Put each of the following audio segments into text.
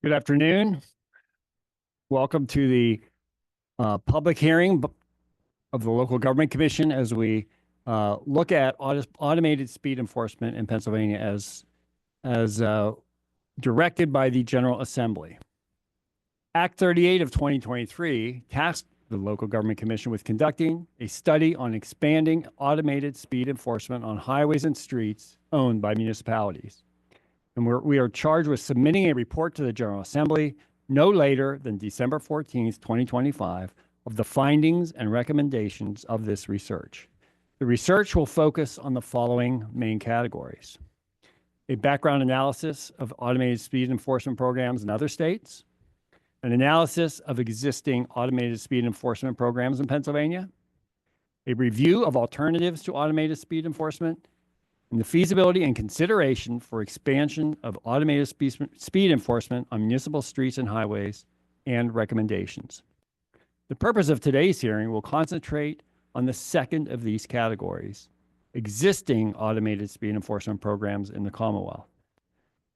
Good afternoon. Welcome to the public hearing of the Local Government Commission as we look at automated speed enforcement in Pennsylvania as directed by the General Assembly. Act 38 of 2023 tasked the Local Government Commission with conducting a study on expanding automated speed enforcement on highways and streets owned by municipalities. And we are charged with submitting a report to the General Assembly no later than December 14th, 2025, of the findings and recommendations of this research. The research will focus on the following main categories: a background analysis of automated speed enforcement programs in other states, an analysis of existing automated speed enforcement programs in Pennsylvania, a review of alternatives to automated speed enforcement, and the feasibility and consideration for expansion of automated speed enforcement on municipal streets and highways, and recommendations. The purpose of today's hearing will concentrate on the second of these categories: existing automated speed enforcement programs in the Commonwealth.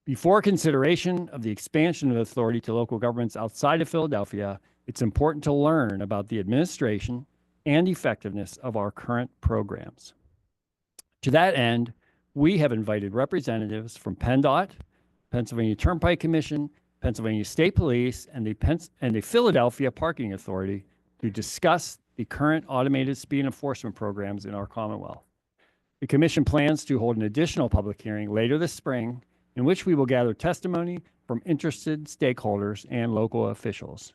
Before consideration of the expansion of authority to local governments outside of Philadelphia, it's important to learn about the administration and effectiveness of our current programs. To that end, we have invited representatives from PennDOT, Pennsylvania Turnpike Commission, Pennsylvania State Police, and the Philadelphia Parking Authority to discuss the current automated speed enforcement programs in our Commonwealth. The Commission plans to hold an additional public hearing later this spring, in which we will gather testimony from interested stakeholders and local officials.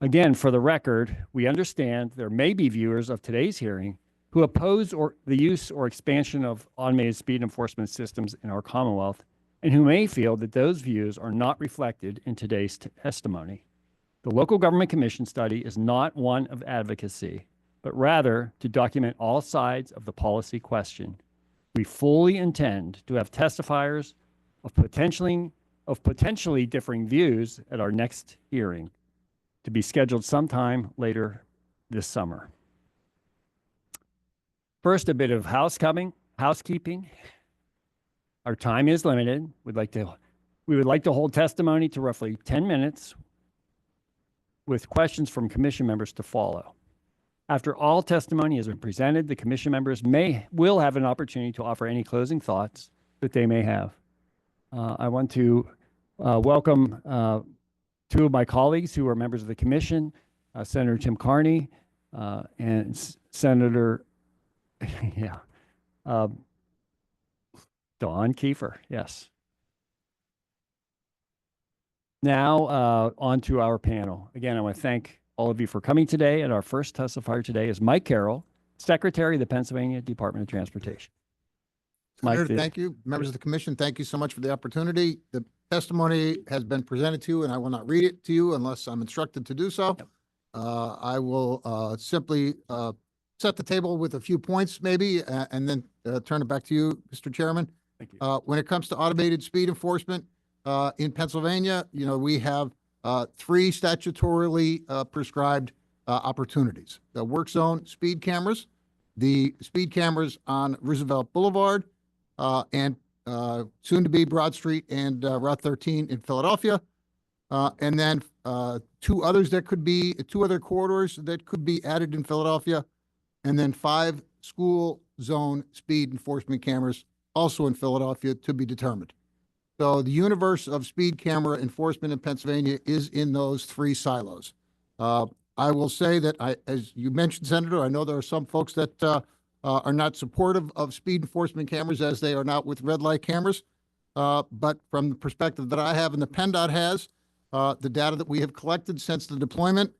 Again, for the record, we understand there may be viewers of today's hearing who oppose the use or expansion of automated speed enforcement systems in our Commonwealth, and who may feel that those views are not reflected in today's testimony. The Local Government Commission study is not one of advocacy, but rather to document all sides of the policy question. We fully intend to have testifiers of potentially differing views at our next hearing, to be scheduled sometime later this summer. First, a bit of housekeeping. Our time is limited. We would like to hold testimony to roughly 10 minutes with questions from commission members to follow. After all testimony has been presented, the commission members will have an opportunity to offer any closing thoughts that they may have. I want to welcome two of my colleagues who are members of the commission, Senator Tim Carney and Senator Dawn Kiefer. Yes. Now on to our panel. Again, I want to thank all of you for coming today. And our first testifier today is Mike Carroll, Secretary of the Pennsylvania Department of Transportation. Senator, thank you. Members of the commission, thank you so much for the opportunity. The testimony has been presented to you, and I will not read it to you unless I'm instructed to do so. Yep. I will simply set the table with a few points maybe, and then turn it back to you, Mr. Chairman. Thank you. When it comes to automated speed enforcement in Pennsylvania, we have three statutorily prescribed opportunities: the work zone speed cameras, the speed cameras on Roosevelt Boulevard, and soon to be Broad Street and Route 13 in Philadelphia, and then two other corridors that could be added in Philadelphia, and then 5 school zone speed enforcement cameras also in Philadelphia to be determined. So the universe of speed camera enforcement in Pennsylvania is in those 3 silos. I will say that as you mentioned, Senator, I know there are some folks that are not supportive of speed enforcement cameras as they are not with red light cameras. But from the perspective that I have and the PennDOT has, the data that we have collected since the deployment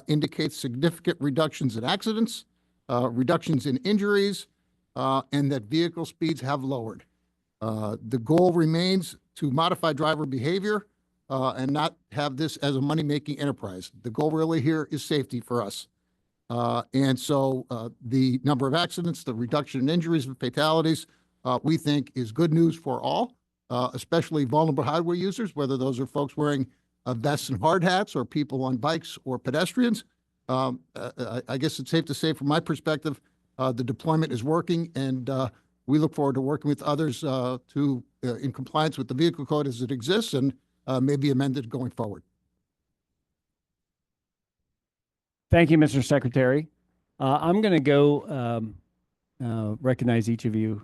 indicates significant reductions in accidents, reductions in injuries, and that vehicle speeds have lowered. The goal remains to modify driver behavior and not have this as a money-making enterprise. The goal really here is safety for us. And so the number of accidents, the reduction in injuries and fatalities, we think is good news for all, especially vulnerable highway users, whether those are folks wearing vests and hard hats or people on bikes or pedestrians. I guess it's safe to say from my perspective, the deployment is working, and we look forward to working with others in compliance with the vehicle code as it exists, and may be amended going forward. Thank you, Mr. Secretary. I'm going to go recognize each of you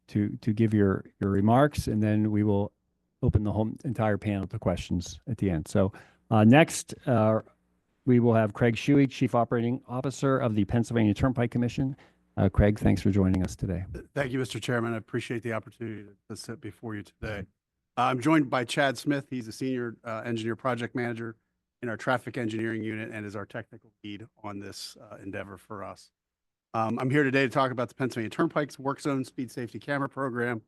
to give your remarks, and then we will open the whole entire panel to questions at the end. So next, we will have Craig Shuey, Chief Operating Officer of the Pennsylvania Turnpike Commission. Craig, thanks for joining us today. Thank you, Mr. Chairman. I appreciate the opportunity to sit before you today. I'm joined by Chad Smith. He's a senior engineer project manager in our traffic engineering unit and is our technical lead on this endeavor for us. I'm here today to talk about the Pennsylvania Turnpike's Work Zone Speed Safety Camera Program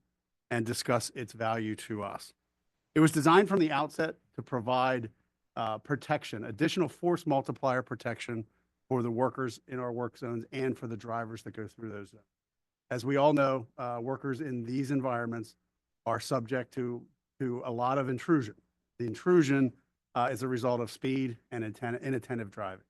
and discuss its value to us. It was designed from the outset to provide protection, additional force multiplier protection for the workers in our work zones and for the drivers that go through those zones. As we all know, workers in these environments are subject to a lot of intrusion. The intrusion is a result of speed and inattentive driving.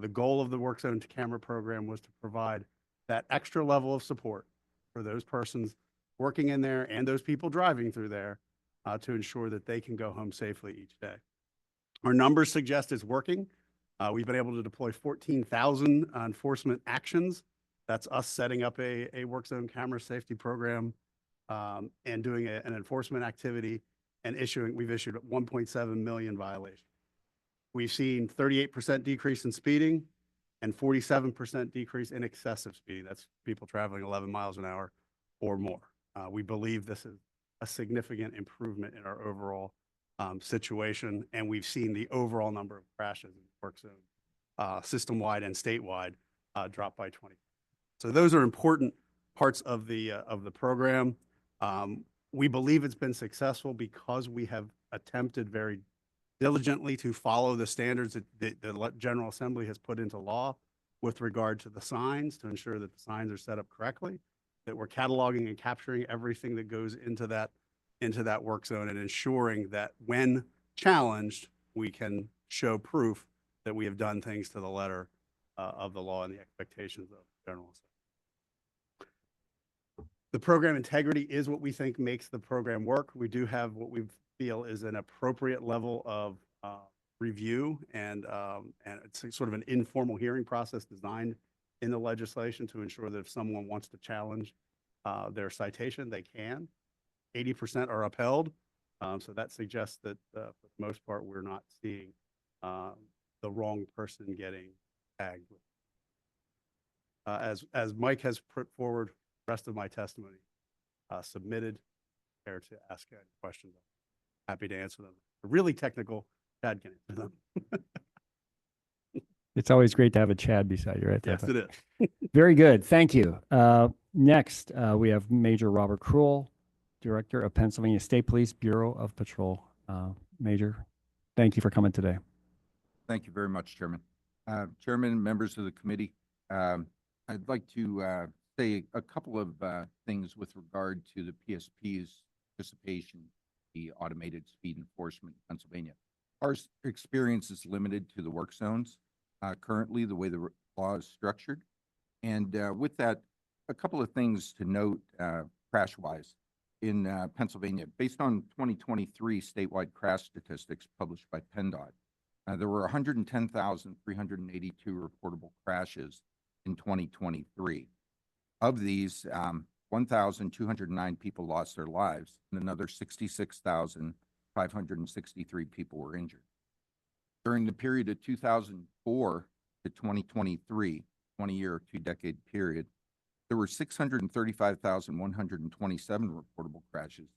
The goal of the Work Zone Camera Program was to provide that extra level of support for those persons working in there and those people driving through there to ensure that they can go home safely each day. Our numbers suggest it's working. We've been able to deploy 14,000 enforcement actions. That's us setting up a work zone camera safety program and doing an enforcement activity and we've issued 1.7 million violations. We've seen 38% decrease in speeding and 47% decrease in excessive speeding. That's people traveling 11 miles an hour or more. We believe this is a significant improvement in our overall situation, and we've seen the overall number of crashes in the work zone, system-wide and statewide, drop by 20. So those are important parts of the program. We believe it's been successful because we have attempted very diligently to follow the standards that the General Assembly has put into law with regard to the signs to ensure that the signs are set up correctly, that we're cataloging and capturing everything that goes into that work zone and ensuring that when challenged, we can show proof that we have done things to the letter of the law and the expectations of the General Assembly. The program integrity is what we think makes the program work. We do have what we feel is an appropriate level of review and it's sort of an informal hearing process designed in the legislation to ensure that if someone wants to challenge their citation, they can. 80% are upheld. So that suggests that for the most part, we're not seeing the wrong person getting tagged. As Mike has put forward, the rest of my testimony submitted, prepared to ask any questions. Happy to answer them. They're really technical. Chad can answer them. It's always great to have a Chad beside you, right there. Yes, it is. Very good. Thank you. Next, we have Major Robert Krull, Director of Pennsylvania State Police Bureau of Patrol. Major, thank you for coming today. Thank you very much, Chairman. Chairman, members of the committee, I'd like to say a couple of things with regard to the PSP's participation in the automated speed enforcement in Pennsylvania. Our experience is limited to the work zones currently, the way the law is structured. And with that, a couple of things to note crash-wise in Pennsylvania. Based on 2023 statewide crash statistics published by PennDOT, there were 110,382 reportable crashes in 2023. Of these, 1,209 people lost their lives and another 66,563 people were injured. During the period of 2004 to 2023, 20-year, two-decade period, there were 635,127 reportable crashes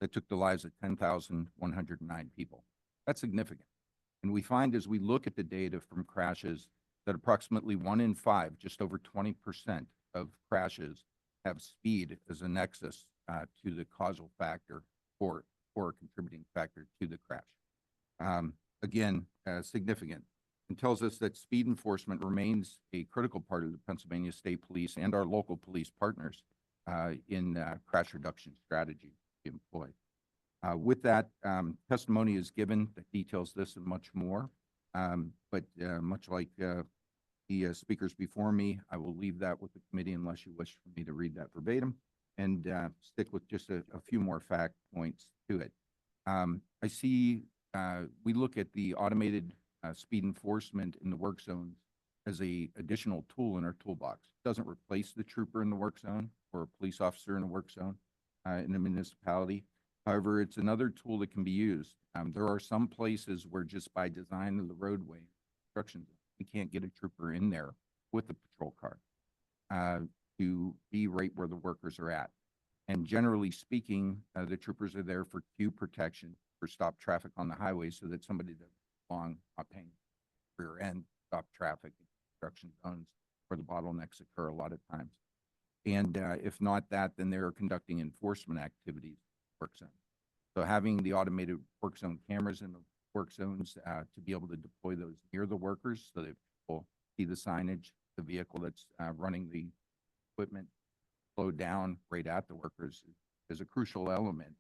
that took the lives of 10,109 people. That's significant. And we find as we look at the data from crashes that approximately 1 in 5, just over 20% of crashes have speed as a nexus to the causal factor or a contributing factor to the crash. Again, significant, and tells us that speed enforcement remains a critical part of the Pennsylvania State Police and our local police partners in crash reduction strategy we employ. With that, testimony is given that details this and much more, but much like the speakers before me, I will leave that with the committee unless you wish for me to read that verbatim and stick with just a few more fact points to it. I see, we look at the automated speed enforcement in the work zones as a additional tool in our toolbox. It doesn't replace the trooper in the work zone or a police officer in a work zone in a municipality. However, it's another tool that can be used. There are some places where just by design of the roadway construction, we can't get a trooper in there with a patrol car to be right where the workers are at. And generally speaking, the troopers are there for queue protection, for stop traffic on the highway so that somebody that's long, not paying rear end, stop traffic in construction zones where the bottlenecks occur a lot of times. And if not that, then they're conducting enforcement activities in work zones. So having the automated work zone cameras in the work zones to be able to deploy those near the workers so that people see the signage, the vehicle that's running the equipment slow down right at the workers is a crucial element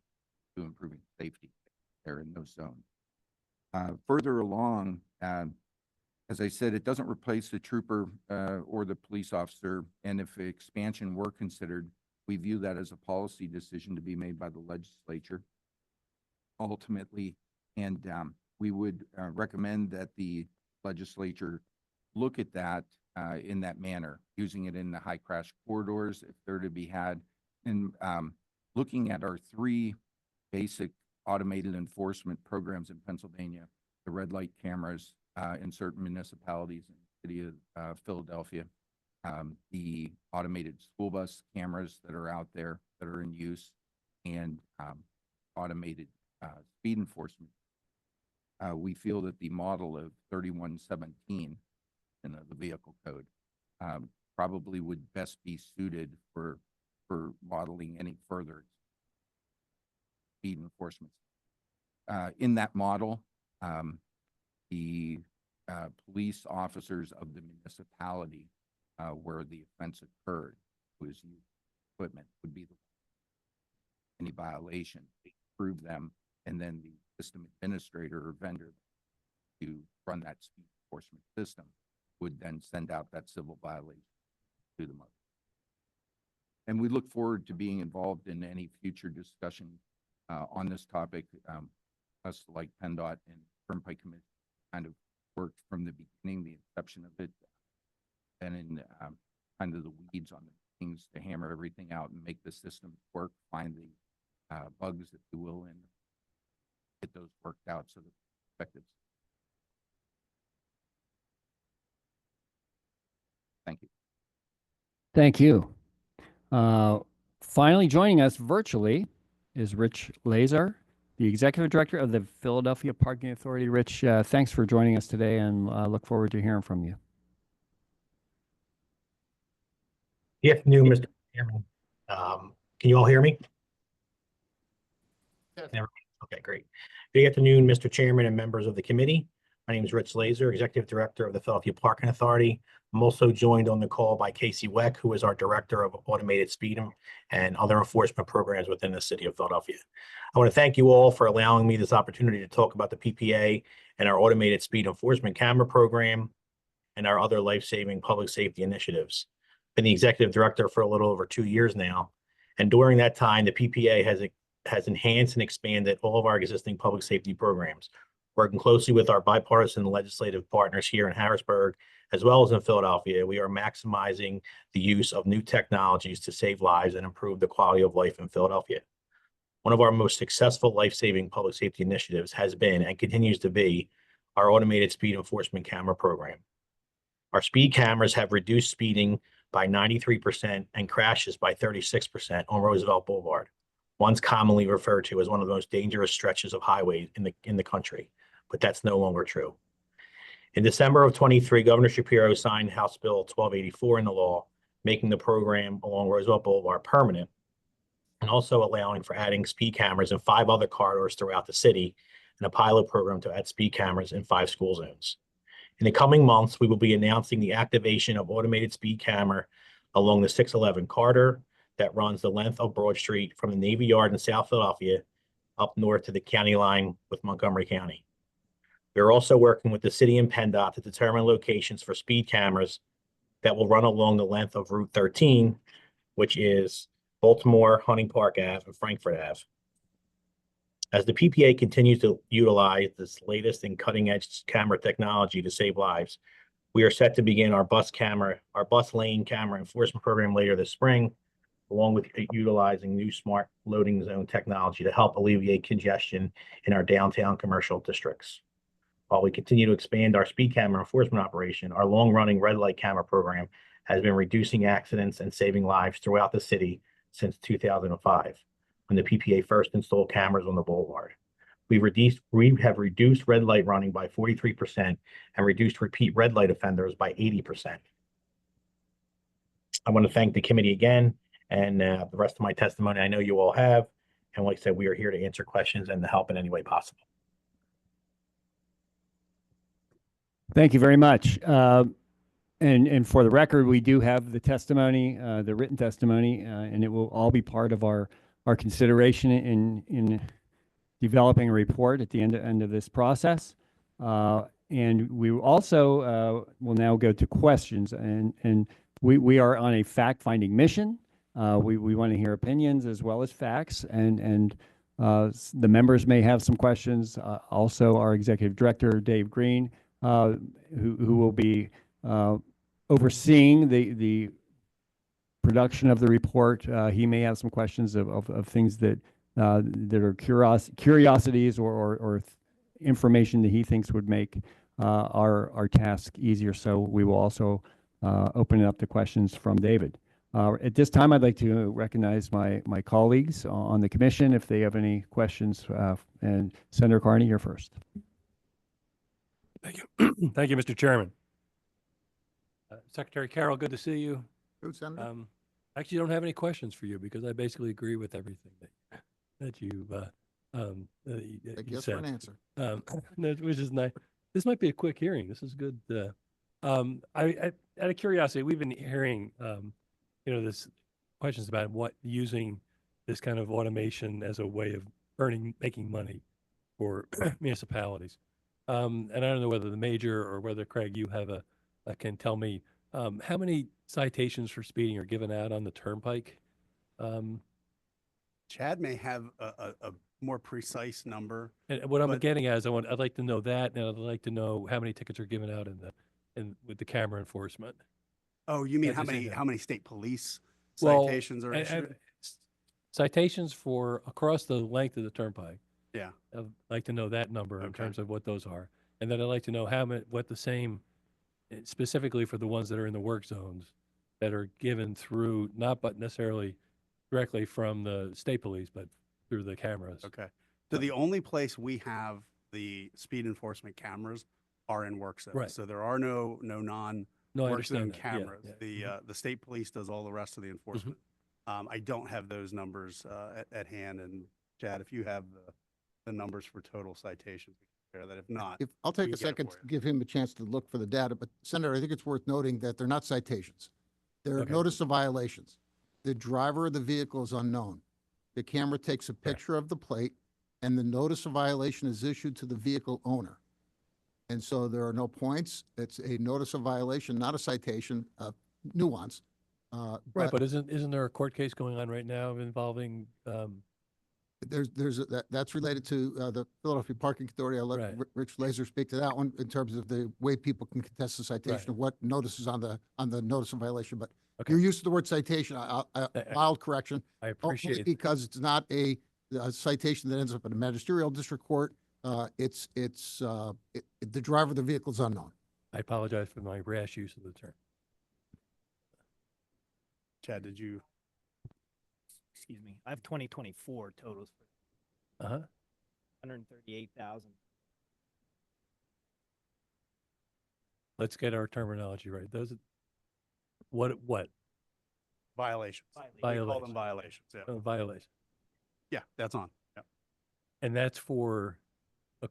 to improving safety there in those zones. Further along, as I said, it doesn't replace the trooper or the police officer. And if expansion were considered, we view that as a policy decision to be made by the legislature ultimately. And we would recommend that the legislature look at that in that manner, using it in the high crash corridors if they're to be had, and looking at our three basic automated enforcement programs in Pennsylvania, the red light cameras in certain municipalities in the city of Philadelphia, the automated school bus cameras that are out there that are in use, and automated speed enforcement. We feel that the model of 3117 in the vehicle code probably would best be suited for modeling any further speed enforcement. In that model, the police officers of the municipality where the offense occurred, whose equipment would be any violation, they prove them, and then the system administrator or vendor to run that speed enforcement system would then send out that civil violation to the mother. And we look forward to being involved in any future discussion on this topic. Us, like PennDOT and Turnpike Commission, kind of worked from the beginning, the inception of it, and in kind of the weeds on the things to hammer everything out and make the system work, find the bugs, if you will, and get those worked out so that it's effective. Thank you. Thank you. Finally joining us virtually is Rich Lazar, the Executive Director of the Philadelphia Parking Authority. Rich, thanks for joining us today, and look forward to hearing from you. Good afternoon, Mr. Chairman. Can you all hear me? Yes. Okay, great. Good afternoon, Mr. Chairman and members of the committee. My name is Rich Lazar, Executive Director of the Philadelphia Parking Authority. I'm also joined on the call by Casey Weck, who is our Director of Automated Speed and other enforcement programs within the city of Philadelphia. I want to thank you all for allowing me this opportunity to talk about the PPA and our automated speed enforcement camera program and our other life-saving public safety initiatives. Been the Executive Director for a little over 2 years now. And during that time, the PPA has enhanced and expanded all of our existing public safety programs, working closely with our bipartisan legislative partners here in Harrisburg, as well as in Philadelphia. We are maximizing the use of new technologies to save lives and improve the quality of life in Philadelphia. One of our most successful life-saving public safety initiatives has been and continues to be our automated speed enforcement camera program. Our speed cameras have reduced speeding by 93% and crashes by 36% on Roosevelt Boulevard, once commonly referred to as one of the most dangerous stretches of highway in the country, but that's no longer true. In December of 23, Governor Shapiro signed House Bill 1284 into law, making the program along Roosevelt Boulevard permanent, and also allowing for adding speed cameras in 5 other corridors throughout the city, and a pilot program to add speed cameras in 5 school zones. In the coming months, we will be announcing the activation of automated speed camera along the 611 corridor that runs the length of Broad Street from the Navy Yard in South Philadelphia up north to the county line with Montgomery County. We are also working with the city and PennDOT to determine locations for speed cameras that will run along the length of Route 13, which is Baltimore, Hunting Park Ave, and Frankfurt Ave. As the PPA continues to utilize this latest and cutting-edge camera technology to save lives, we are set to begin our bus lane camera enforcement program later this spring, along with utilizing new smart loading zone technology to help alleviate congestion in our downtown commercial districts. While we continue to expand our speed camera enforcement operation, our long-running red light camera program has been reducing accidents and saving lives throughout the city since 2005, when the PPA first installed cameras on the boulevard. We have reduced red light running by 43% and reduced repeat red light offenders by 80%. I want to thank the committee again, and the rest of my testimony I know you all have. And like I said, we are here to answer questions and to help in any way possible. Thank you very much. And for the record, we do have the testimony, the written testimony, and it will all be part of our consideration in developing a report at the end of this process. And we also will now go to questions, and we are on a fact-finding mission. We want to hear opinions as well as facts, and the members may have some questions. Also, our Executive Director, Dave Green, who will be overseeing the production of the report. He may have some questions of things that are curiosities or information that he thinks would make our task easier. So we will also open it up to questions from David. At this time, I'd like to recognize my colleagues on the commission if they have any questions. And Senator Carney, you're first. Thank you. Thank you, Mr. Chairman. Secretary Carroll, good to see you. Good, Senator. Actually, don't have any questions for you because I basically agree with everything that you've I guess for an answer. which is nice. This might be a quick hearing. This is good. I out of curiosity, we've been hearing, this questions about what using this kind of automation as a way of making money for municipalities. And I don't know whether the major or whether Craig, you have can tell me how many citations for speeding are given out on the turnpike. Chad may have a more precise number. And what I'm But- getting at is I'd like to know that, and I'd like to know how many tickets are given out with the camera enforcement. Oh, you mean That's the same thing. how many state police Well, citations are issued? Citations for across the length of the turnpike. Yeah. I'd like to know that number in Okay. terms of what those are. And then I'd like to know what the same, specifically for the ones that are in the work zones that are given through, not but necessarily directly from the state police, but through the cameras. Okay. So the only place we have the speed enforcement cameras are in work zones. Right. So there are no non No, I work zone understand that. Yeah, cameras. yeah. Mhm. The state police does all the rest of the enforcement. I don't have those numbers at hand. And Chad, if you have the numbers for total citations, we can compare that. If not, I'll take we a can get it second for to you. give him a chance to look for the data, but Senator, I think it's worth noting that they're not citations. They're Okay. notice of violations. The driver of the vehicle is unknown. The camera takes a picture of the plate and the notice of violation is issued to the vehicle owner. And so there are no points. It's a notice of violation, not a citation, nuance. Right, but isn't there a court case going on right now involving, That's related to the Philadelphia Parking Authority. I'll let Right. Rich Laser speak to that one in terms of the way people can contest the citation Right. of what notice is on the notice of violation. But Okay. your use of the word citation, mild correction, I only appreciate, because it's not a citation that ends up in a magisterial district court. The driver of the vehicle is unknown. I apologize for my rash use of the term. Chad, did you? Excuse me, I have 2024 totals for Uh-huh. 138,000. Let's get our terminology right. What? Violations. We call them violations. Yeah. Violation. Yeah, that's on. Yeah. And that's for the,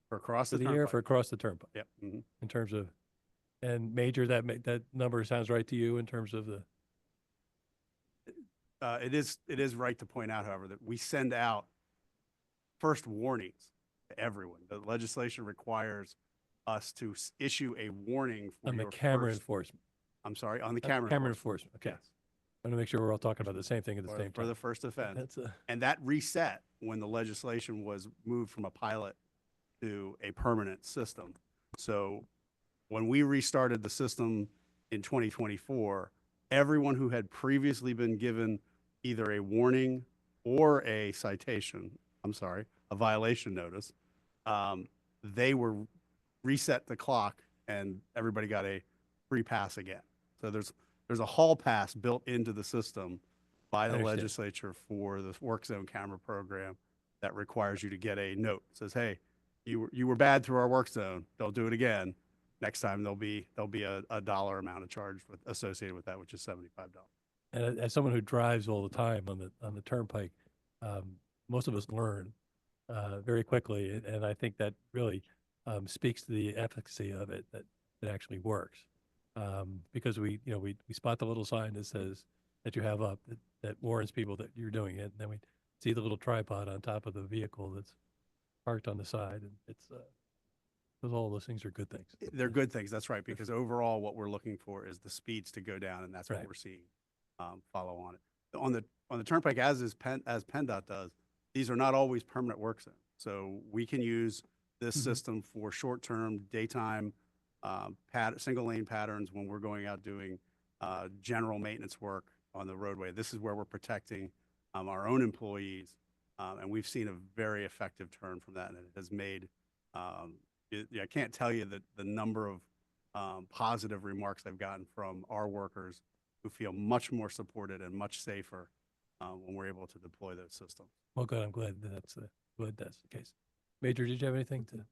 For across for the the air, for turnpike. across the turnpike, Yep. Mhm. in terms of, and Major, that number sounds right to you in terms of the, It is right to point out, however, that we send out first warnings to everyone. The legislation requires us to issue a warning for on the your camera first- enforcement. I'm sorry, on the on camera. Camera enforcement. enforcement, okay. Yes. I want to make sure we're all talking about the same thing at the same for time. the first offense. That's a, And that reset when the legislation was moved from a pilot to a permanent system. So when we restarted the system in 2024, everyone who had previously been given either a warning or a citation, a violation notice, they were reset the clock and everybody got a free pass again. So there's a hall pass built into the system by the Understand. legislature for the work zone camera program that requires you to get a note. It says, hey, you were bad through our work zone. Don't do it again. Next time there'll be a dollar amount of charge associated with that, which is $75. and as someone who drives all the time on the turnpike, most of us learn very quickly, and I think that really speaks to the efficacy of it, that it actually works. Because we spot the little sign that says that you have up that warns people that you're doing it, and then we see the little tripod on top of the vehicle that's parked on the side, and it's all those things are good things. They're good things, that's right, because overall what we're looking for is the speeds to go down, and that's what Right. we're seeing follow on it. On the turnpike, as PennDOT does, these are not always permanent work zones. So we can use this Mhm. system for short-term, daytime, single lane patterns when we're going out doing general maintenance work on the roadway. This is where we're protecting our own employees, and we've seen a very effective turn from that, and it has made I can't tell you the number of positive remarks I've gotten from our workers who feel much more supported and much safer when we're able to deploy those systems. Well, good. I'm glad that's the case. Major, did you have anything to?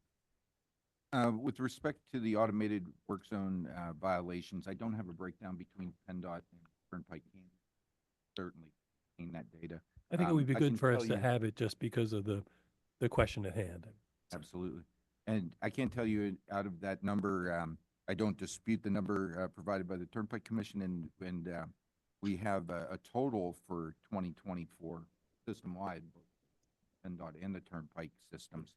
With respect to the automated work zone violations, I don't have a breakdown between PennDOT and Turnpike Kansas. Certainly seeing that data. I think it would be I can good for us tell to you- have it just because of the question at hand. Absolutely. And I can't tell you out of that number, I don't dispute the number provided by the Turnpike Commission, and we have a total for 2024 system-wide, both PennDOT and the Turnpike systems,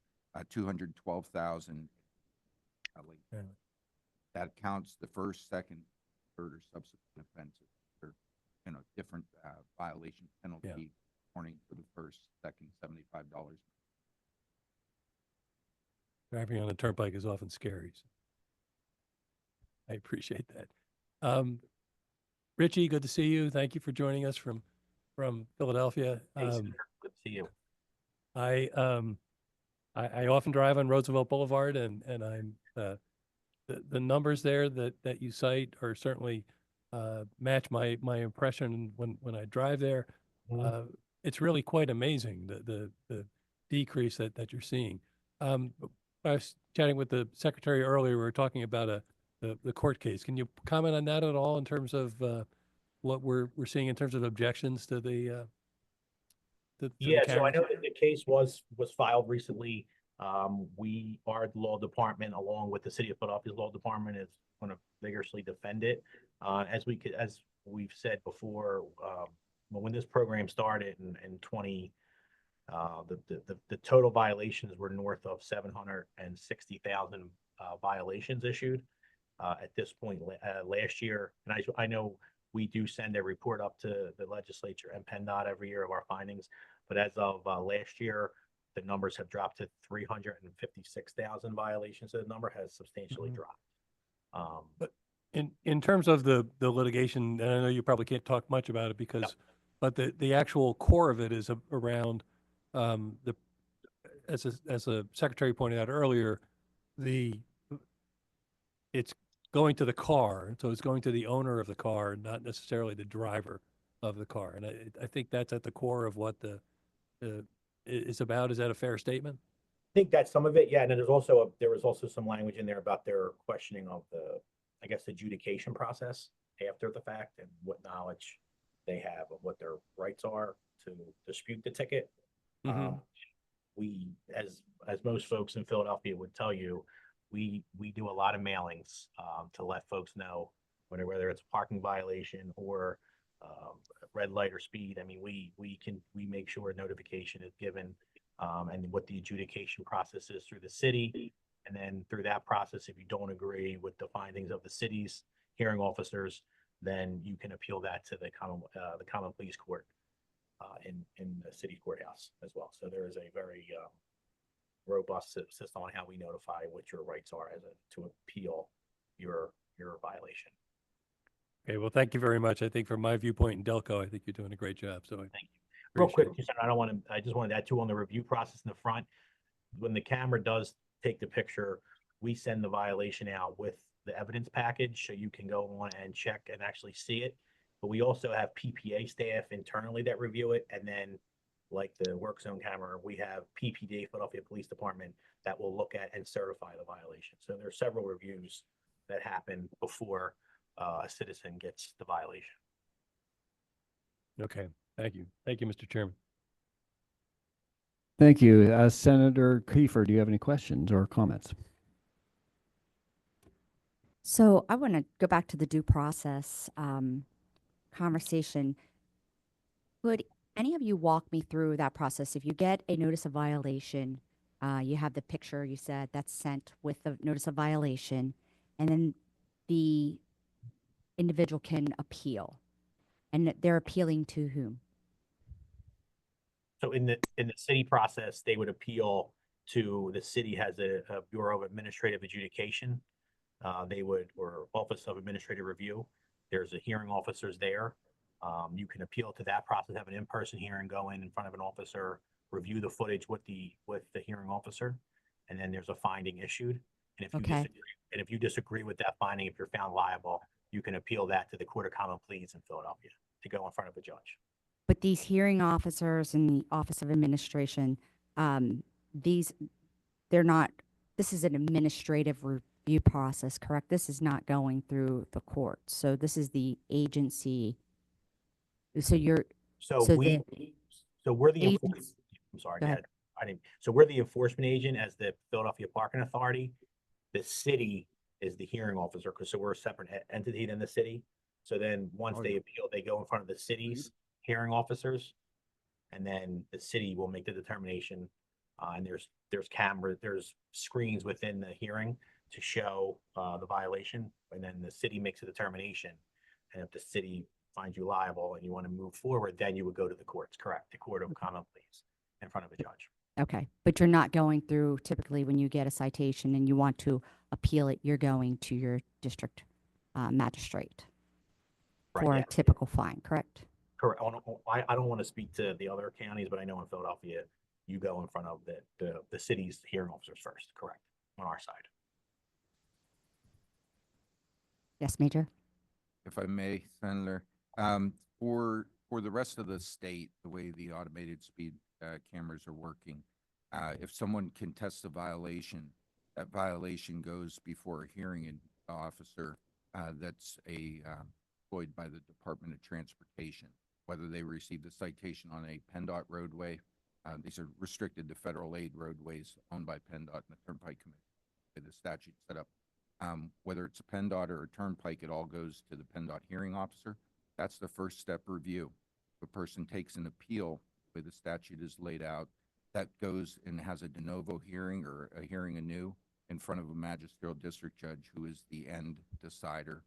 212,000. Yeah. That counts the first, second, third, or subsequent offenses. Or, different violation penalty warning for the first, second, $75. Driving on the turnpike is often scary. So I appreciate that. Richie, good to see you. Thank you for joining us from Philadelphia. Hey, Senator, good to see you. I often drive on Roosevelt Boulevard, and I'm the numbers there that you cite are certainly match my impression when I drive there. It's really quite amazing the decrease that you're seeing. I was chatting with the secretary earlier. We were talking about the court case. Can you comment on that at all in terms of what we're seeing in terms of objections to the Yeah, so I cameras? know that the case was filed recently. Our law department, along with the city of Philadelphia's law department, is going to vigorously defend it. As we've said before, when this program started in 20, the total violations were north of 760,000 violations issued at this point last year. And I know we do send a report up to the legislature and PennDOT every year of our findings, but as of last year, the numbers have dropped to 356,000 violations. So the number has substantially dropped. But in terms of the litigation, and I know you probably can't talk much about it because, but the actual core of it is around as a secretary pointed out earlier, it's going to the car, so it's going to the owner of the car, not necessarily the driver of the car, and I think that's at the core of what is about. Is that a fair statement? I think that's some of it, yeah. And then there was also some language in there about their questioning of the adjudication process after the fact and what knowledge they have of what their rights are to dispute the ticket. We, as most folks in Philadelphia would tell you, we do a lot of mailings to let folks know whether it's a parking violation or red light or speed. I mean, we make sure notification is given and what the adjudication process is through the city. And then through that process, if you don't agree with the findings of the city's hearing officers, then you can appeal that to the common pleas court in the city courthouse as well. So there is a very robust system on how we notify what your rights are to appeal your violation. Okay, well, thank you very much. I think from my viewpoint in Delco, I think you're doing a great job. So I Thank you. Real appreciate quick, I just wanted to add too on the review process in the front. When the camera does take the picture, we send the violation out with the evidence package so you can go on and check and actually see it. But we also have PPA staff internally that review it. And then like the work zone camera, we have PPD, Philadelphia Police Department, that will look at and certify the violation. So there are several reviews that happen before a citizen gets the violation. Okay, thank you. Thank you, Mr. Chairman. Thank you. Senator Kiefer, do you have any questions or comments? So I want to go back to the due process conversation. Could any of you walk me through that process? If you get a notice of violation, you have the picture you said that's sent with the notice of violation, and then the individual can appeal. And they're appealing to whom? So in the city process, they would appeal to the city has a Bureau of Administrative Adjudication. Or Office of Administrative Review. There's a hearing officers there. You can appeal to that process, have an in-person hearing, go in front of an officer, review the footage with the hearing officer, and then there's a finding issued. And if you disagree with that finding, if you're found liable, you can appeal that to the Court of Common Pleas in Philadelphia to go in front of a judge. But these hearing officers in the Office of Administration, this is an administrative review process, correct? This is not going through the court. So this is the agency. So we're the Agents- I'm sorry, Go ahead. So we're the enforcement agent as the Philadelphia Parking Authority. The city is the hearing officer, so we're a separate entity than the city. So then once they appeal, they go in front of the city's hearing officers, and then the city will make the determination. And there's cameras, there's screens within the hearing to show the violation, and then the city makes a determination. And if the city finds you liable and you want to move forward, then you would go to the courts, correct? The Court of Common Pleas in front of a judge. Okay, but you're not going through, typically when you get a citation and you want to appeal it, you're going to your district magistrate Right, for yeah. a typical fine, correct? Correct. I don't want to speak to the other counties, but I know in Philadelphia, you go in front of the city's hearing officers first, correct, on our side. Yes, Major? If I may, Senator, for the rest of the state, the way the automated speed cameras are working, if someone contests a violation, that violation goes before a hearing officer that's employed by the Department of Transportation, whether they receive the citation on a PennDOT roadway. These are restricted to federal aid roadways owned by PennDOT and the Turnpike Commission. The statute set up. Whether it's a PennDOT or a Turnpike, it all goes to the PennDOT hearing officer. That's the first step review. If a person takes an appeal, the way the statute is laid out, that goes and has a de novo hearing or a hearing anew in front of a magisterial district judge who is the end decider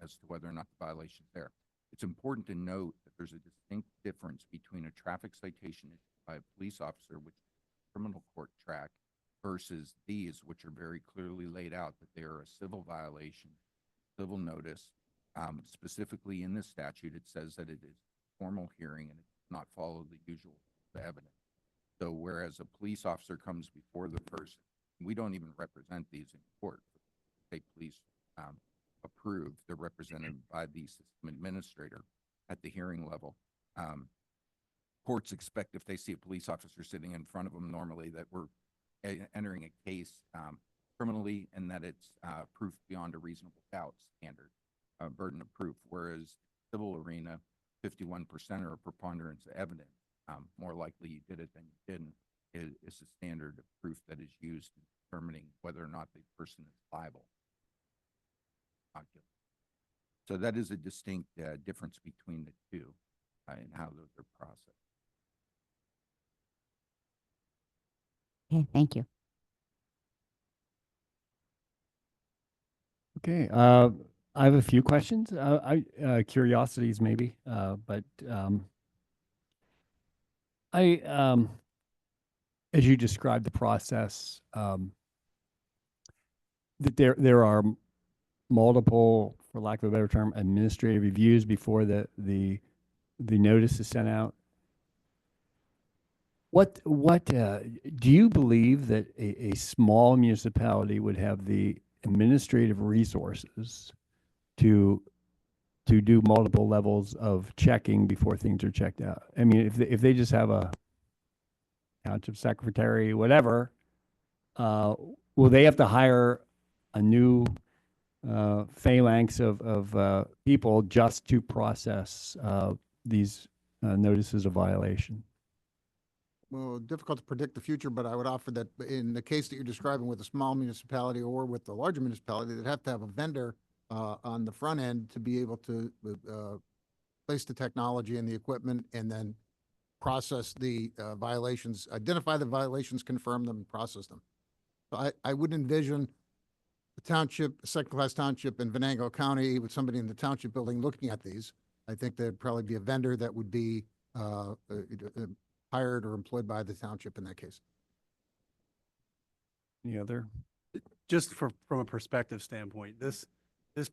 as to whether or not the violation is there. It's important to note that there's a distinct difference between a traffic citation issued by a police officer, which is a criminal court track, versus these, which are very clearly laid out that they are a civil violation, civil notice. Specifically in this statute, it says that it is a formal hearing and it does not follow the usual evidence. So whereas a police officer comes before the person, we don't even represent these in court. State police approved, they're represented by the system administrator at the hearing level. Courts expect if they see a police officer sitting in front of them normally that we're entering a case criminally and that it's proof beyond a reasonable doubt standard, burden of proof, whereas civil arena, 51% or a preponderance of evidence, more likely you did it than you didn't, is a standard of proof that is used in determining whether or not the person is liable. So that is a distinct difference between the two and how those are processed. Okay, thank you. Okay. I have a few questions, curiosities maybe, but I, as you described the process, that there are multiple, for lack of a better term, administrative reviews before the notice is sent out. What do you believe that a small municipality would have the administrative resources to do multiple levels of checking before things are checked out? I mean, if they just have a township secretary, whatever, will they have to hire a new phalanx of people just to process these notices of violation? Well, difficult to predict the future, but I would offer that in the case that you're describing with a small municipality or with the larger municipality, they'd have to have a vendor on the front end to be able to place the technology and the equipment and then process the violations, identify the violations, confirm them, and process them. So I would envision a township, a second-class township in Venango County with somebody in the township building looking at these. I think there'd probably be a vendor that would be hired or employed by the township in that case. Any other? Just from a perspective standpoint, this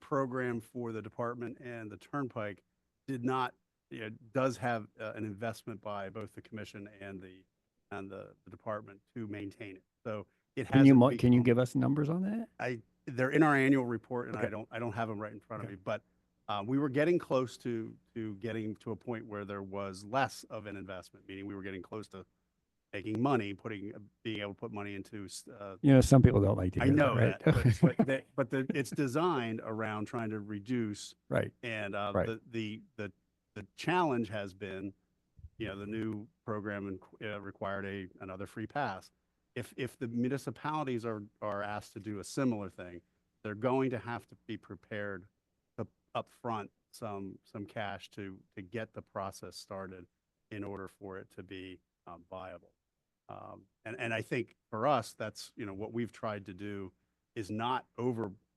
program for the department and the Turnpike did not, does have an investment by both the commission and the department to maintain it. So it has. Can you give us numbers on that? They're in our annual report, and Okay. I don't have them right in front of Okay. me, but we were getting close to getting to a point where there was less of an investment, meaning we were getting close to making money, being able to put money into. Some people don't like to I hear know that, that, right? but it's designed around trying to reduce, Right. and Right. the challenge has been, the new program required another free pass. If the municipalities are asked to do a similar thing, they're going to have to be prepared to upfront some cash to get the process started in order for it to be viable. And I think for us, that's, what we've tried to do is not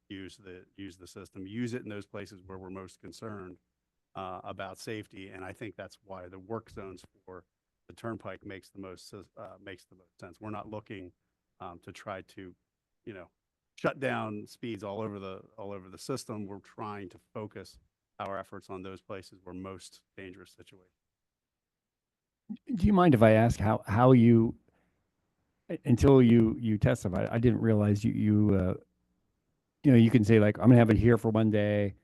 use the system, use it in those places where we're most concerned about safety. And I think that's why the work zones for the Turnpike makes the most sense. We're not looking to try to, shut down speeds all over the system. We're trying to focus our efforts on those places where most dangerous situations. Do you mind if I ask how you, until you testified, I didn't realize you can say like, I'm gonna have it here for one day,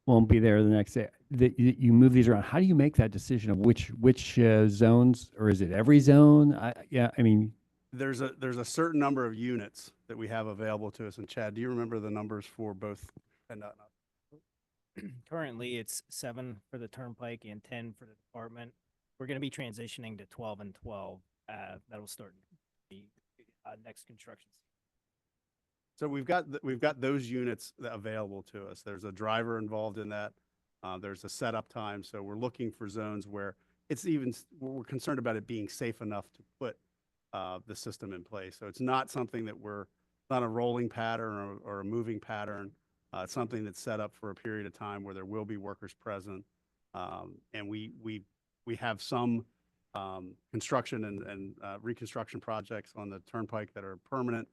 won't be there the next day. That you move these around. How do you make that decision of which zones, or is it every zone? I mean, There's a certain number of units that we have available to us. And Chad, do you remember the numbers for both? And Currently, it's 7 for the Turnpike and 10 for the department. We're going to be transitioning to 12 and 12. That'll start the next construction season. So we've got those units available to us. There's a driver involved in that. There's a setup time. So we're looking for zones where we're concerned about it being safe enough to put the system in place. So it's not something that not a rolling pattern or a moving pattern. It's something that's set up for a period of time where there will be workers present. And we have some construction and reconstruction projects on the Turnpike that are permanent,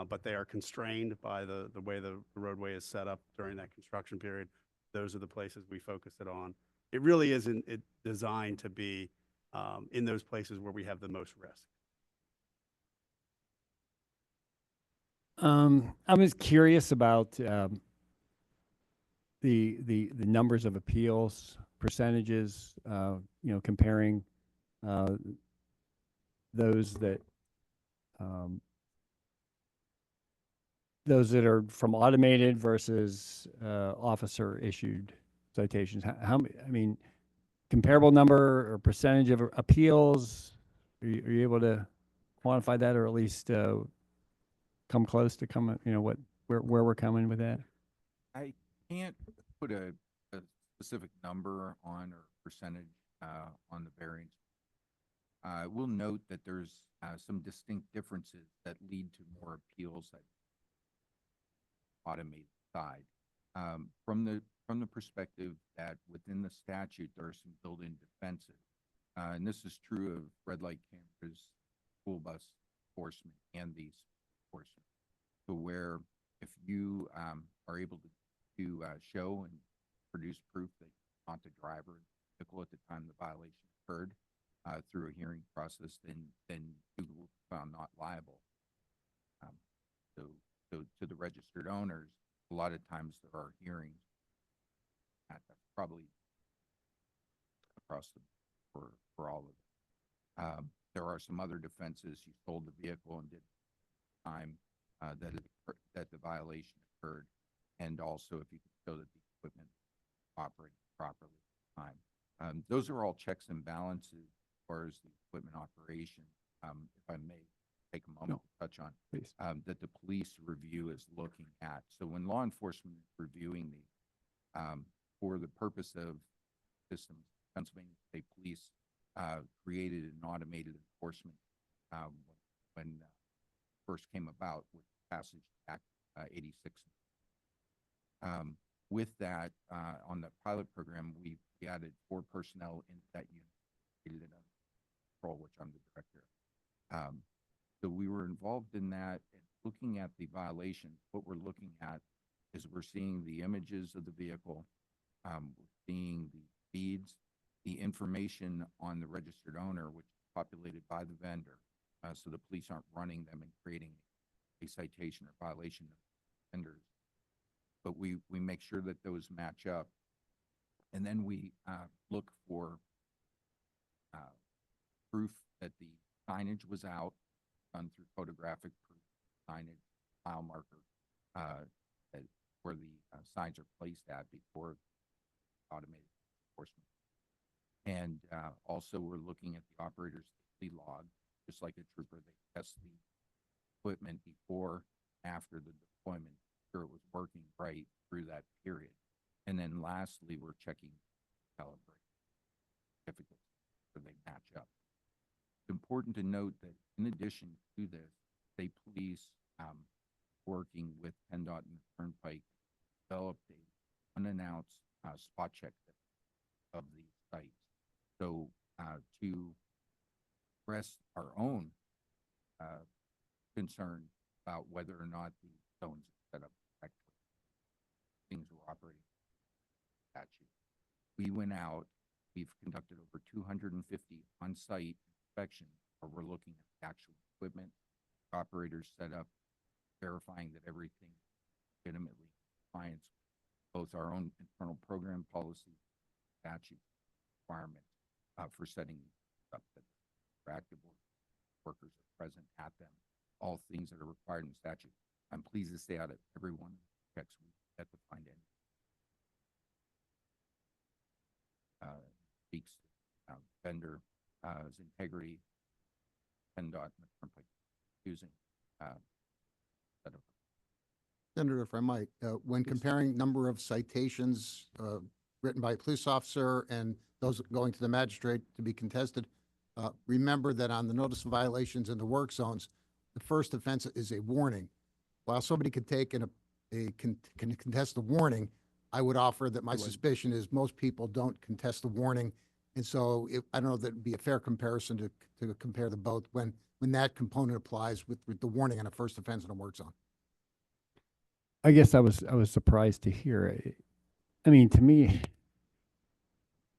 but they are constrained by the way the roadway is set up during that construction period. Those are the places we focus it on. It really isn't designed to be in those places where we have the most risk. I was curious about the numbers of appeals, percentages, comparing those that are from automated versus officer issued citations. How I mean, comparable number or percentage of appeals? Are you able to quantify that, or at least come close to where we're coming with that? I can't put a specific number on or percentage on the variance. We'll note that there's some distinct differences that lead to more appeals at automated side. from the perspective that within the statute, there are some built-in defenses. And this is true of red light cameras, school bus enforcement, and these enforcement. So where if you are able to show and produce proof that you're not the driver of the vehicle at the time the violation occurred through a hearing process, then you will be found not liable. So to the registered owners, a lot of times there are hearings. That's probably across the for all of it. There are some other defenses. You sold the vehicle and did time that the violation occurred, and also if you can show that the equipment operated properly at the time. Those are all checks and balances as far as the equipment operation. If I may take a moment to touch on Please. that the police review is looking at. So when law enforcement is reviewing the for the purpose of systems, Pennsylvania State Police created an automated enforcement when first came about with passage Act 86. With that, on the pilot program, we added 4 personnel into that unit, created it under control, which I'm the director. So we were involved in that, and looking at the violation. What we're looking at is we're seeing the images of the vehicle, we're seeing the speeds, the information on the registered owner, which is populated by the vendor, so the police aren't running them and creating a citation or violation of vendors. But we make sure that those match up, and then we look for proof that the signage was out, done through photographic proof, signage, mile marker, where the signs are placed at before automated enforcement. And also we're looking at the operator's safety log, just like a trooper. They test the equipment before, after the deployment, sure it was working right through that period. And then lastly, we're checking calibration certificates so they match up. It's important to note that in addition to this, state police, working with PennDOT and the Turnpike, developed a unannounced spot check of the sites. So to express our own concern about whether or not the zones are set up correctly, things were operating statute. We went out, we've conducted over 250 on-site inspections where we're looking at the actual equipment, operators set up, verifying that everything legitimately compliance with both our own internal program policy, statute requirements for setting up that active workers are present at them, all things that are required in statute. I'm pleased to say out of every one of the checks we had to find any. Speaks vendor integrity, PennDOT and the Turnpike using set of. Senator, if I might, when comparing number of citations written by a police officer and those going to the magistrate to be contested, remember that on the notice of violations in the work zones, the first offense is a warning. While somebody could take can contest the warning, I would offer that my suspicion is most people don't contest the warning. And so I don't know that it'd be a fair comparison to compare the both when that component applies with the warning on a first offense in a work zone. I guess I was surprised to hear it. I mean, to me,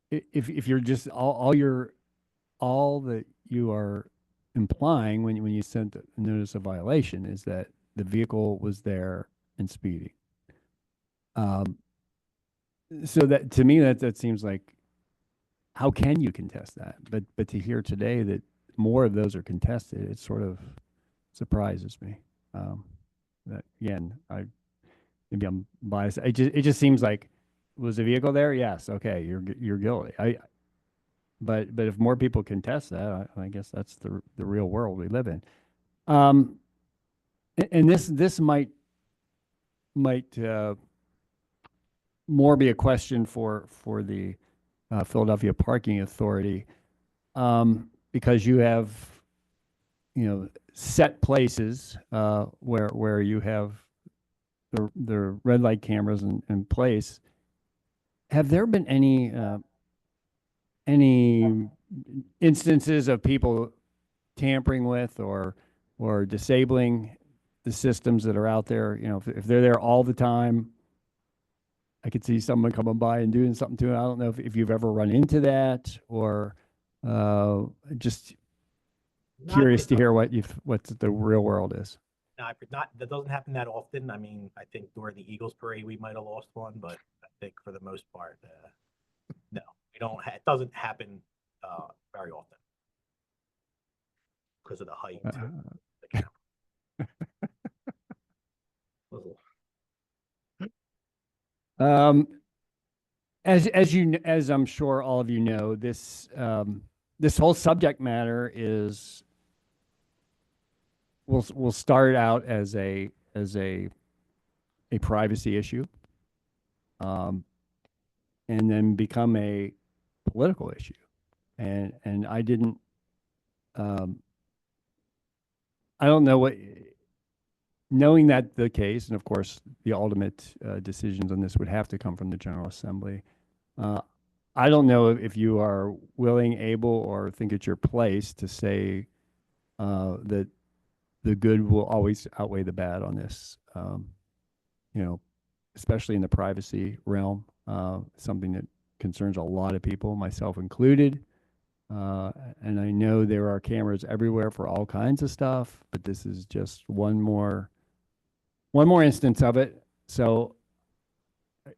if you're just all that you are implying when you sent a notice of violation is that the vehicle was there and speeding. So that to me that seems like, how can you contest that? But to hear today that more of those are contested, it sort of surprises me. That again, maybe I'm biased. It just seems like, was the vehicle there? Yes. Okay, you're guilty. But if more people contest that, I guess that's the real world we live in. And this might more be a question for the Philadelphia Parking Authority, because you have, set places where you have the red light cameras in place, have there been any instances of people tampering with or disabling the systems that are out there? You know, if they're there all the time, I could see someone coming by and doing something to it. I don't know if you've ever run into that, or just Not curious to that- hear what the real world is. that doesn't happen that often. I mean, I think during the Eagles parade, we might have lost one, but I think for the most part, no, we don't, it doesn't happen, very often. Because of the height. Uh, of the camera. Little- As I'm sure all of you know, this whole subject matter is will start out as a privacy issue, and then become a political issue, and I didn't. I don't know what. Knowing that the case, and of course, the ultimate decisions on this would have to come from the General Assembly. I don't know if you are willing, able, or think it's your place to say that the good will always outweigh the bad on this. You know, especially in the privacy realm, something that concerns a lot of people, myself included. And I know there are cameras everywhere for all kinds of stuff, but this is just one more instance of it. So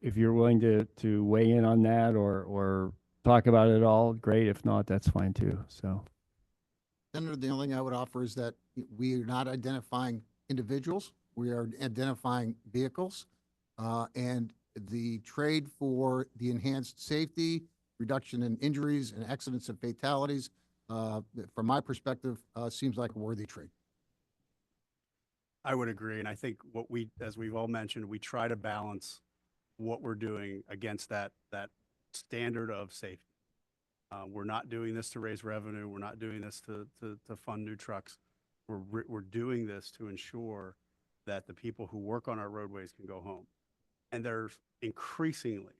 if you're willing to weigh in on that or talk about it at all, great. If not, that's fine too. So Senator, the only thing I would offer is that we are not identifying individuals. We are identifying vehicles. And the trade for the enhanced safety, reduction in injuries and accidents and fatalities, from my perspective, seems like a worthy trade. I would agree. And I think as we've all mentioned, we try to balance what we're doing against that standard of safety. We're not doing this to raise revenue. We're not doing this to fund new trucks. We're doing this to ensure that the people who work on our roadways can go home. And there's increasingly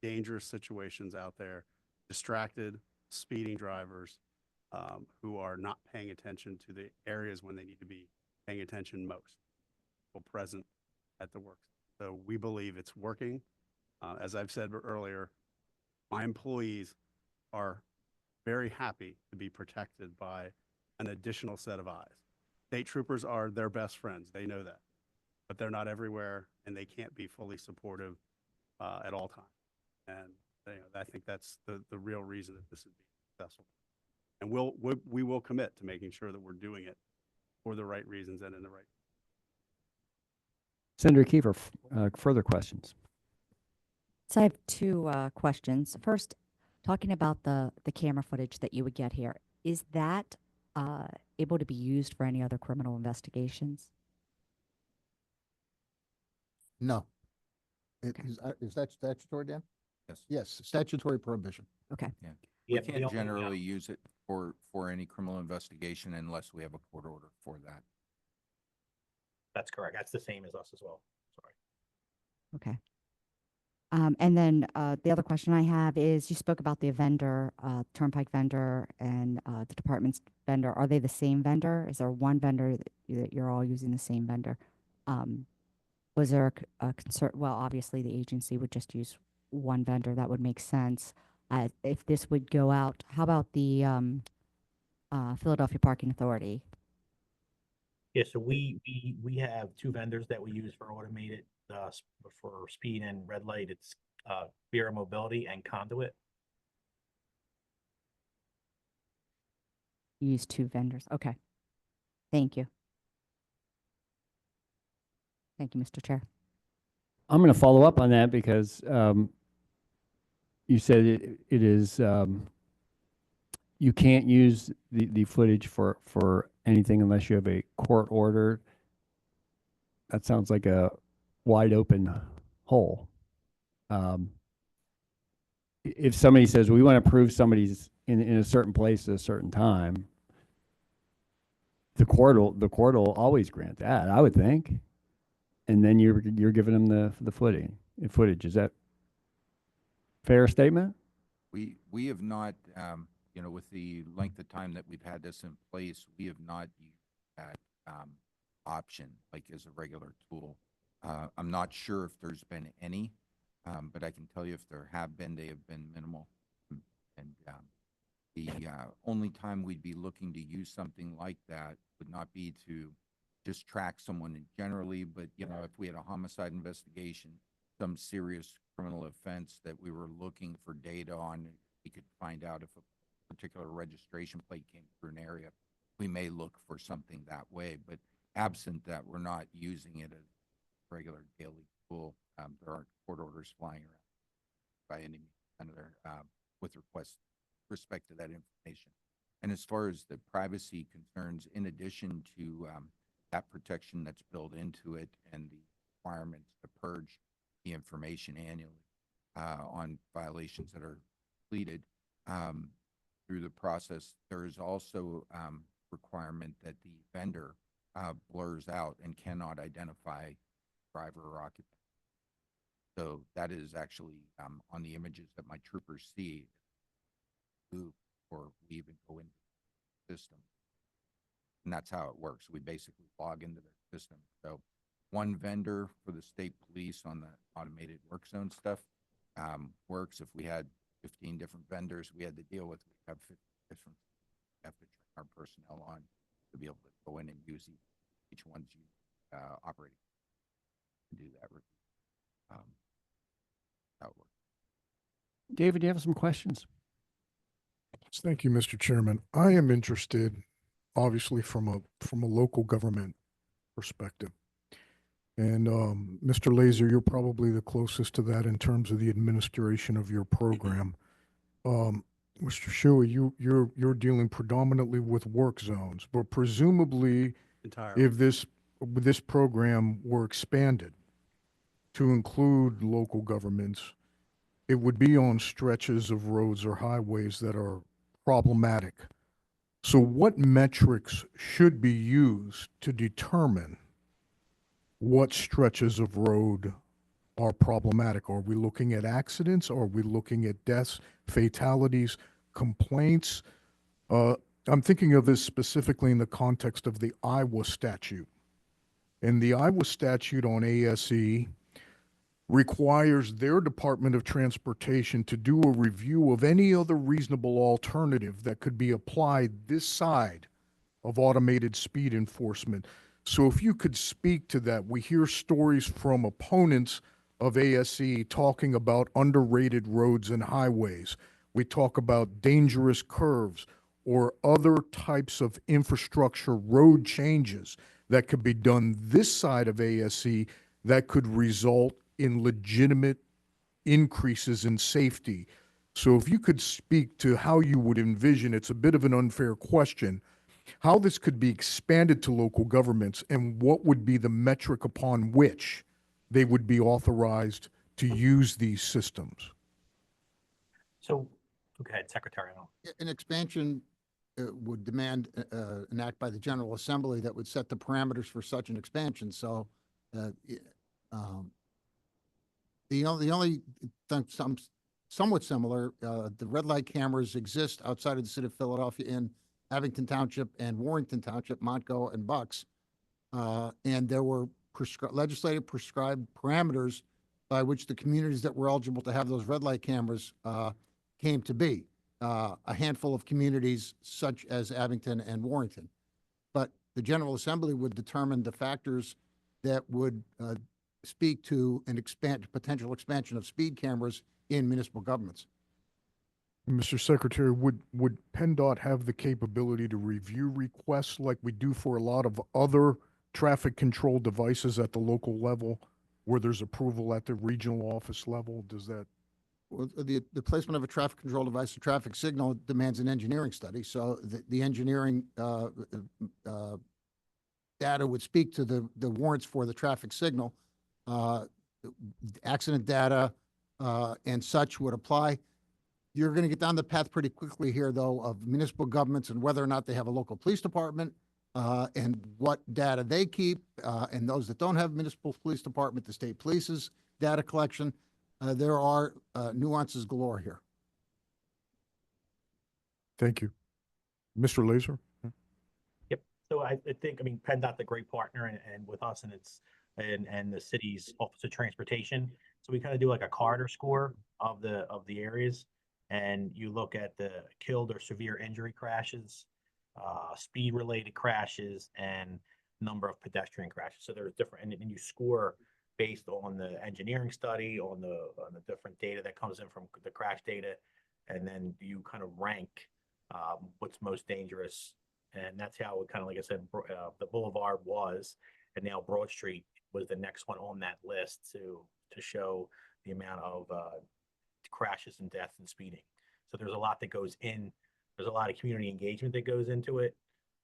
dangerous situations out there, distracted, speeding drivers who are not paying attention to the areas when they need to be paying attention most, people present at the work. So we believe it's working. As I've said earlier, my employees are very happy to be protected by an additional set of eyes. State troopers are their best friends. They know that, but they're not everywhere and they can't be fully supportive at all times. And I think that's the real reason that this is being successful. And we will commit to making sure that we're doing it for the right reasons and in the right. Senator Kiefer, further questions? So I have two questions. First, talking about the camera footage that you would get here, is that able to be used for any other criminal investigations? No. Okay. Is that statutory, Dan? Yes. Yes, statutory prohibition. Okay. We Yeah, the can't only- generally use it for any criminal investigation unless we have a court order for that. That's correct. That's the same as us as well. Sorry. Okay. And then the other question I have is, you spoke about the vendor, Turnpike vendor and the department's vendor. Are they the same vendor? Is there one vendor that you're all using the same vendor? Was there a concern? Well, obviously the agency would just use one vendor. That would make sense. If this would go out, how about the Philadelphia Parking Authority? Yeah, so we have two vendors that we use for automated, for speed and red light. It's Vera Mobility and Conduit. You use two vendors. Okay. Thank you. Thank you, Mr. Chair. I'm going to follow up on that because you said it is you can't use the footage for anything unless you have a court order. That sounds like a wide open hole. If somebody says we want to prove somebody's in a certain place at a certain time, the court will always grant that, I would think. and then you're giving them the footage. Is that fair statement? We have not, you know, with the length of time that we've had this in place, we have not used that option like as a regular tool. I'm not sure if there's been any, but I can tell you if there have been, they have been minimal. And the only time we'd be looking to use something like that would not be to just track someone generally, but you know, if we had a homicide investigation, some serious criminal offense that we were looking for data on, we could find out if a particular registration plate came through an area, we may look for something that way. But absent that, we're not using it as a regular daily tool. There aren't court orders flying around by any means with respect to that information. And as far as the privacy concerns, in addition to that protection that's built into it and the requirements to purge the information annually on violations that are completed through the process, there is also requirement that the vendor blurs out and cannot identify driver or occupant. So that is actually on the images that my troopers see, move or we even go into the system. And that's how it works. We basically log into the system. So one vendor for the state police on the automated work zone stuff works. If we had 15 different vendors we had to deal with, we have 50 different, we have to train our personnel on to be able to go in and use each one's operating to do that. How it works. David, do you have some questions? Thank you, Mr. Chairman. I am interested, obviously, from a local government perspective. And Mr. Laser, you're probably the closest to that in terms of the administration of your program. Mr. Shuey, you're dealing predominantly with work zones, but presumably, Entirely. if this program were expanded to include local governments, it would be on stretches of roads or highways that are problematic. So what metrics should be used to determine what stretches of road are problematic? Are we looking at accidents? Are we looking at deaths, fatalities, complaints? I'm thinking of this specifically in the context of the Iowa statute. And the Iowa statute on ASE requires their Department of Transportation to do a review of any other reasonable alternative that could be applied this side of automated speed enforcement. So if you could speak to that, we hear stories from opponents of ASE talking about underrated roads and highways. We talk about dangerous curves or other types of infrastructure road changes that could be done this side of ASE that could result in legitimate increases in safety. So if you could speak to how you would envision, it's a bit of an unfair question, how this could be expanded to local governments and what would be the metric upon which they would be authorized to use these systems. So, go ahead, Secretary. An expansion would demand an act by the General Assembly that would set the parameters for such an expansion. So the only thing somewhat similar, the red light cameras exist outside of the city of Philadelphia in Abington Township and Warrington Township, Montco and Bucks. And there were legislative prescribed parameters by which the communities that were eligible to have those red light cameras came to be. A handful of communities such as Abington and Warrington. But the General Assembly would determine the factors that would speak to an potential expansion of speed cameras in municipal governments. Mr. Secretary, would PennDOT have the capability to review requests like we do for a lot of other traffic control devices at the local level where there's approval at the regional office level? Does that? Well, the placement of a traffic control device, a traffic signal, demands an engineering study. So the engineering data would speak to the warrants for the traffic signal. Accident data and such would apply. You're going to get down the path pretty quickly here, though, of municipal governments and whether or not they have a local police department and what data they keep, and those that don't have municipal police department, the state police's data collection. There are nuances galore here. Thank you. Mr. Laser? Yep. So I think, I mean, PennDOT's a great partner and with us and and the city's Office of Transportation. So we kind of do like a corridor score of the areas. And you look at the killed or severe injury crashes, speed related crashes, and number of pedestrian crashes. So there's different, and you score based on the engineering study, on the different data that comes in from the crash data. And then you kind of rank what's most dangerous. And that's how it kind of, like I said, the Boulevard was, and now Broad Street was the next one on that list to show the amount of crashes and deaths and speeding. So there's a lot that goes in. There's a lot of community engagement that goes into it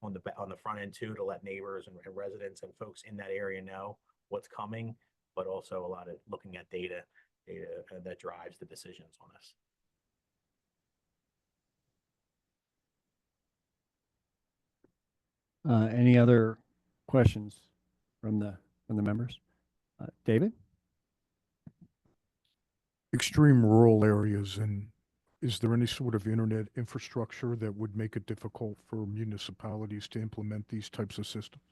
on the front end too, to let neighbors and residents and folks in that area know what's coming, but also a lot of looking at data that drives the decisions on this. Any other questions from the members? David? Extreme rural areas, and is there any sort of internet infrastructure that would make it difficult for municipalities to implement these types of systems?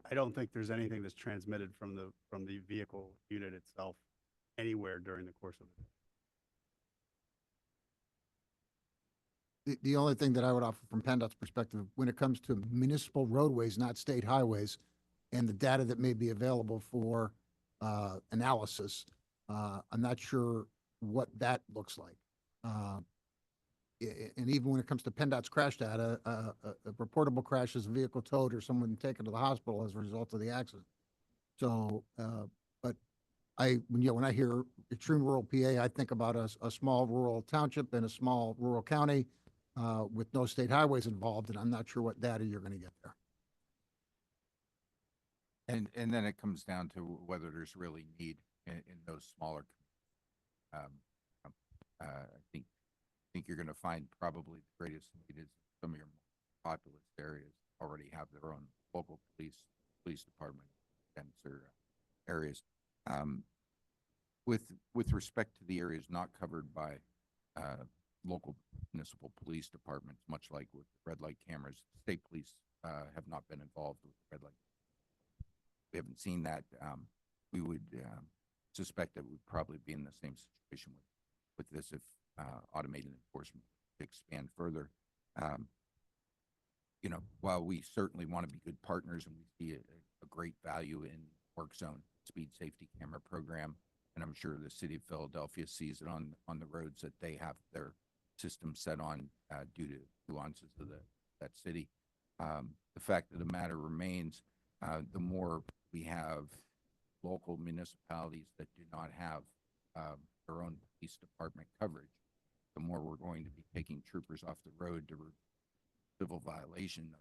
I don't think there's anything that's transmitted from the vehicle unit itself anywhere during the course of the day. The only thing that I would offer from PennDOT's perspective, when it comes to municipal roadways, not state highways, and the data that may be available for analysis, I'm not sure what that looks like. And even when it comes to PennDOT's crash data, a reportable crash is a vehicle towed or someone taken to the hospital as a result of the accident. So, but when I hear extreme rural PA, I think about a small rural township and a small rural county with no state highways involved, and I'm not sure what data you're going to get there. And then it comes down to whether there's really need in those smaller. I think you're going to find probably the greatest need is some of your more populous areas already have their own local police department, denser areas. With respect to the areas not covered by local municipal police departments, much like with red light cameras, state police have not been involved with red light. We haven't seen that. We would suspect that we'd probably be in the same situation with this if automated enforcement to expand further. You know, while we certainly want to be good partners and we see a great value in Work Zone speed safety camera program, and I'm sure the city of Philadelphia sees it on the roads that they have their system set on due to nuances of that city. The fact of the matter remains, the more we have local municipalities that do not have their own police department coverage, the more we're going to be taking troopers off the road to civil violation, as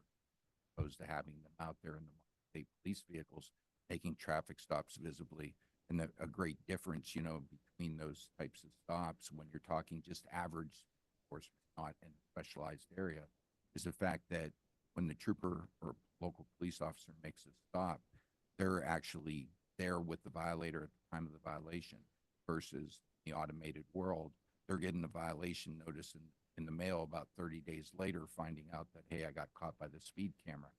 opposed to having them out there in the state police vehicles taking traffic stops visibly. And a great difference, you know, between those types of stops when you're talking just average enforcement, not in a specialized area, is the fact that when the trooper or local police officer makes a stop, they're actually there with the violator at the time of the violation, versus the automated world. They're getting the violation notice in the mail about 30 days later, finding out that, hey, I got caught by the speed camera.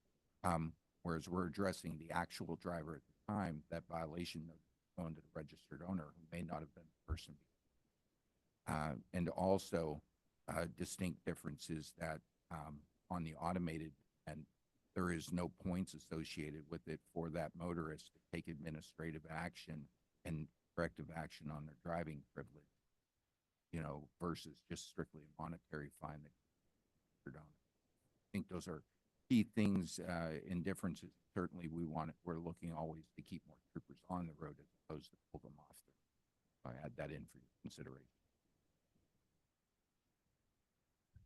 Whereas we're addressing the actual driver at the time, that violation notice going to the registered owner who may not have been the person. And also distinct differences that on the automated, and there is no points associated with it for that motorist to take administrative action and corrective action on their driving privilege, you know, versus just strictly a monetary fine that you're done. I think those are key things in differences. Certainly we're looking always to keep more troopers on the road as opposed to pull them off. I add that in for your consideration.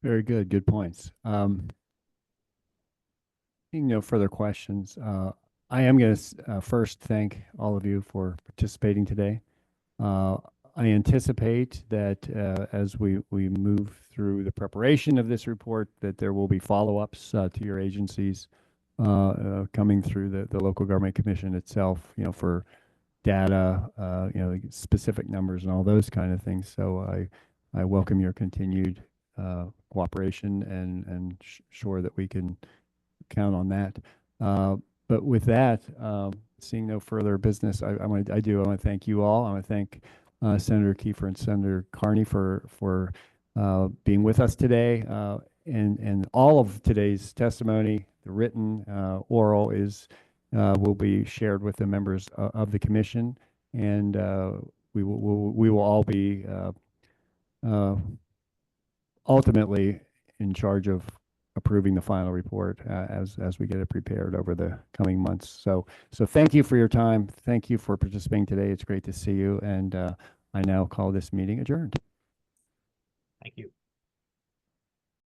Very good. Good points. No further questions. I am going to first thank all of you for participating today. I anticipate that as we move through the preparation of this report, that there will be follow-ups to your agencies coming through the local government commission itself, for data, specific numbers and all those kind of things. So I welcome your continued cooperation and sure that we can count on that. But with that, seeing no further business, I want to thank you all. I want to thank Senator Kiefer and Senator Carney for being with us today. And all of today's testimony, the written, oral, will be shared with the members of the commission, and we will all be ultimately in charge of approving the final report as we get it prepared over the coming months. So thank you for your time. Thank you for participating today. It's great to see you, and I now call this meeting adjourned. Thank you.